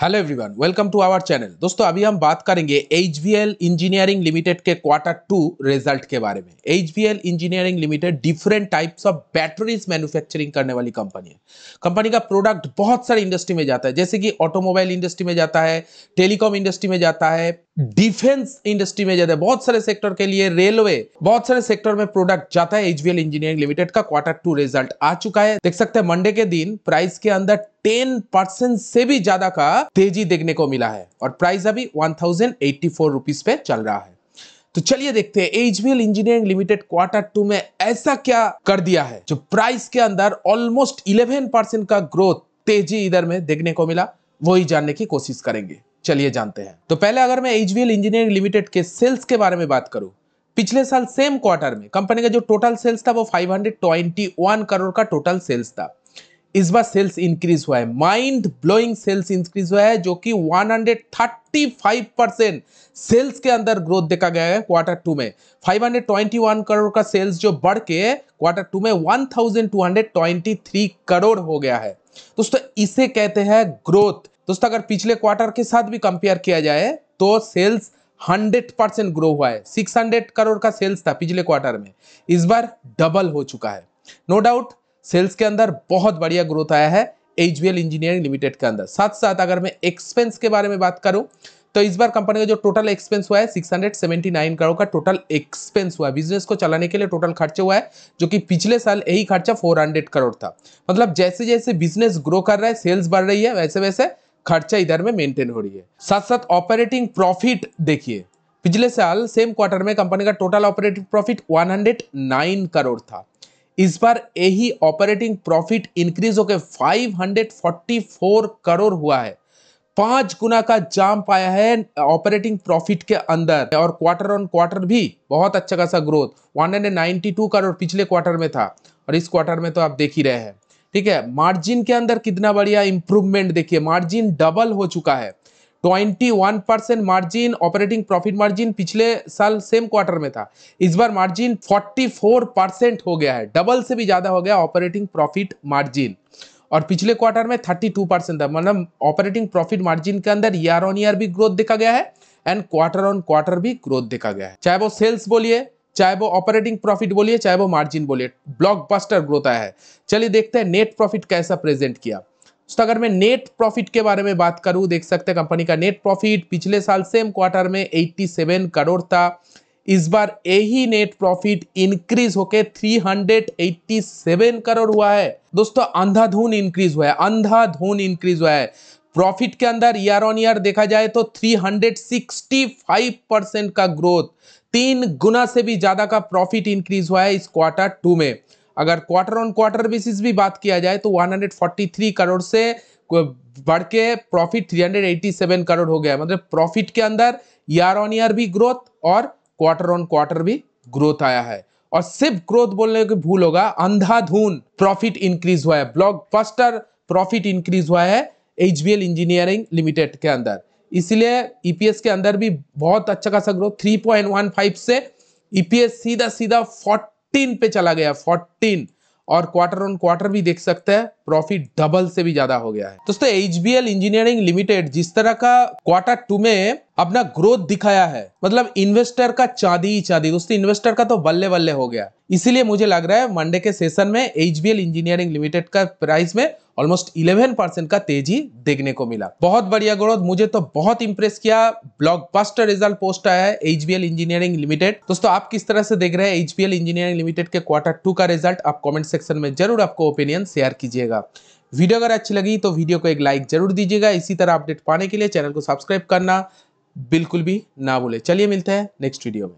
Hello everyone, welcome to our channel. दोस्तों अभी हम बात करेंगे एचवीएल इंजीनियरिंग लिमिटेड के क्वार्टर 2 रिजल्ट के बारे में। HVL engineering limited different types of batteries manufacturing करने वाली कंपनी है। कंपनी का प्रोडक्ट बहुत सारे इंडस्ट्री में जाता है, जैसे कि ऑटोमोबाइल इंडस्ट्री में जाता है, टेलीकॉम इंडस्ट्री में जाता है, डिफेंस इंडस्ट्री में जाता है, बहुत सारे सेक्टर के लिए, रेलवे, बहुत सारे सेक्टर में प्रोडक्ट जाता है। एचवीएल इंजीनियरिंग लिमिटेड का क्वार्टर 2 रिजल्ट आ चुका है। देख सकते हैं मंडे के दिन प्राइस के अंदर 10% से भी ज्यादा का तेजी देखने को मिला है और प्राइस अभी 1084 रुपीस पे चल रहा है। तो चलिए देखते हैं एचवीएल इंजीनियरिंग लिमिटेड क्वार्टर 2 में ऐसा क्या कर दिया है जो प्राइस के अंदर ऑलमोस्ट 11% का ग्रोथ तेजी इधर में देखने को मिला, वही जानने की कोशिश करेंगे। चलिए जानते हैं। तो पहले अगर मैं एचवीएल इंजीनियरिंग लिमिटेड के सेल्स के बारे में बात करूं, पिछले साल सेम क्वार्टर में कंपनी का जो टोटल सेल्स था वो 521 करोड़ का टोटल सेल्स था। इस बार सेल्स इंक्रीज हुआ है, माइंड ब्लोइंग सेल्स इंक्रीज हुआ है, जो कि 135% सेल्स के अंदर ग्रोथ देखा गया है क्वार्टर 2 में। 521 करोड़ का सेल्स जो बढ़ के क्वार्टर 2 में 1223 करोड़ हो गया है। दोस्तों इसे कहते हैं ग्रोथ। दोस्तों अगर पिछले क्वार्टर के साथ भी कंपेयर किया जाए तो सेल्स 100% ग्रो हुआ है। 600 करोड़ का सेल्स था पिछले क्वार्टर में, इस बार डबल हो चुका है। नो डाउट सेल्स के अंदर बहुत बढ़िया ग्रोथ आया है एचवीएल इंजीनियरिंग लिमिटेड के अंदर। साथ साथ अगर मैं एक्सपेंस के बारे में बात करूं तो इस बार कंपनी का जो टोटल एक्सपेंस हुआ है 679 करोड़ का टोटल एक्सपेंस हुआ है। बिजनेस को चलाने के लिए टोटल खर्चा हुआ है, जो कि पिछले साल यही खर्चा 400 करोड़ था। मतलब जैसे जैसे बिजनेस ग्रो कर रहा है, सेल्स बढ़ रही है, वैसे वैसे खर्चा इधर में मेंटेन हो रही है। साथ साथ ऑपरेटिंग प्रॉफिट देखिए, पिछले साल सेम क्वार्टर में कंपनी का टोटल ऑपरेटिंग प्रॉफिट 109 करोड़ था। इस बार यही ऑपरेटिंग प्रॉफिट इंक्रीज होकर 544 करोड़ हुआ है। 5 गुना का जंप आया है ऑपरेटिंग प्रॉफिट के अंदर। और क्वार्टर ऑन क्वार्टर भी बहुत अच्छा खासा ग्रोथ, 192 करोड़ पिछले क्वार्टर में था और इस क्वार्टर में तो आप देख ही रहे हैं। ठीक है, मार्जिन के अंदर कितना बढ़िया इंप्रूवमेंट देखिए, मार्जिन डबल हो चुका है। 21% मार्जिन, ऑपरेटिंग प्रॉफिट मार्जिन पिछले साल सेम क्वार्टर में था, इस बार मार्जिन 44% हो गया है, डबल से भी ज्यादा हो गया ऑपरेटिंग प्रॉफिट मार्जिन। और पिछले क्वार्टर में 32% था। मतलब ऑपरेटिंग प्रॉफिट मार्जिन के अंदर ईयर ऑन ईयर भी ग्रोथ देखा गया है एंड क्वार्टर ऑन क्वार्टर भी ग्रोथ देखा गया है। चाहे वो सेल्स बोलिए, चाहे वो ऑपरेटिंग प्रॉफिट बोलिए, चाहे वो मार्जिन बोलिए, ब्लॉकबस्टर ग्रोथ आया है। चलिए देखते हैं नेट प्रॉफिट कैसा प्रेजेंट किया। तो अगर मैं नेट प्रॉफिट के बारे में बात करूं, देख सकते हैं कंपनी का नेट प्रॉफिट पिछले साल सेम क्वार्टर में 87 करोड़ था। इस बार यही नेट प्रॉफिट इंक्रीज होके 387 करोड़ हुआ है। दोस्तों अंधाधुन इंक्रीज हुआ है, अंधाधुन इंक्रीज हुआ है। प्रॉफिट के अंदर ईयर ऑन ईयर देखा जाए तो 365% का ग्रोथ, 3 गुना से भी ज्यादा का प्रॉफिट इंक्रीज हुआ है इस क्वार्टर 2 में। अगर क्वार्टर ऑन क्वार्टर बेसिस भी बात किया जाए तो 143 करोड़ से बढ़ के प्रॉफिट 387 करोड़ हो गया। मतलब प्रॉफिट के अंदर ईयर ऑन ईयर भी ग्रोथ और क्वार्टर ऑन क्वार्टर भी ग्रोथ आया है। और सिर्फ ग्रोथ बोलने की भूल होगा, अंधाधुन प्रॉफिट इंक्रीज हुआ है, ब्लॉकबस्टर प्रॉफिट इंक्रीज हुआ है एचवीएल इंजीनियरिंग लिमिटेड के अंदर। इसलिए ईपीएस के अंदर भी बहुत अच्छा खासा ग्रोथ, 3.15 से ईपीएस सीधा सीधा 14 पे चला गया, 14। और क्वार्टर ऑन क्वार्टर भी देख सकते हैं प्रॉफिट डबल से भी ज्यादा हो गया है। दोस्तों एचबीएल इंजीनियरिंग लिमिटेड जिस तरह का क्वार्टर 2 में अपना ग्रोथ दिखाया है, मतलब इन्वेस्टर का चांदी ही चांदी। दोस्तों इन्वेस्टर का तो बल्ले बल्ले हो गया। इसीलिए मुझे लग रहा है मंडे के सेशन में एचबीएल इंजीनियरिंग लिमिटेड का प्राइस में ऑलमोस्ट 11% का तेजी देखने को मिला। बहुत बढ़िया ग्रोथ, मुझे तो बहुत इंप्रेस किया। ब्लॉकबस्टर रिजल्ट पोस्ट आया है एचबीएल इंजीनियरिंग लिमिटेड। दोस्तों आप किस तरह से देख रहे हैं एचबीएल इंजीनियरिंग लिमिटेड के क्वार्टर 2 का रिजल्ट? आप कमेंट सेक्शन में जरूर आपको ओपिनियन शेयर कीजिएगा। वीडियो अगर अच्छी लगी तो वीडियो को एक लाइक जरूर दीजिएगा। इसी तरह अपडेट पाने के लिए चैनल को सब्सक्राइब करना बिल्कुल भी ना भूले। चलिए मिलते हैं नेक्स्ट वीडियो में।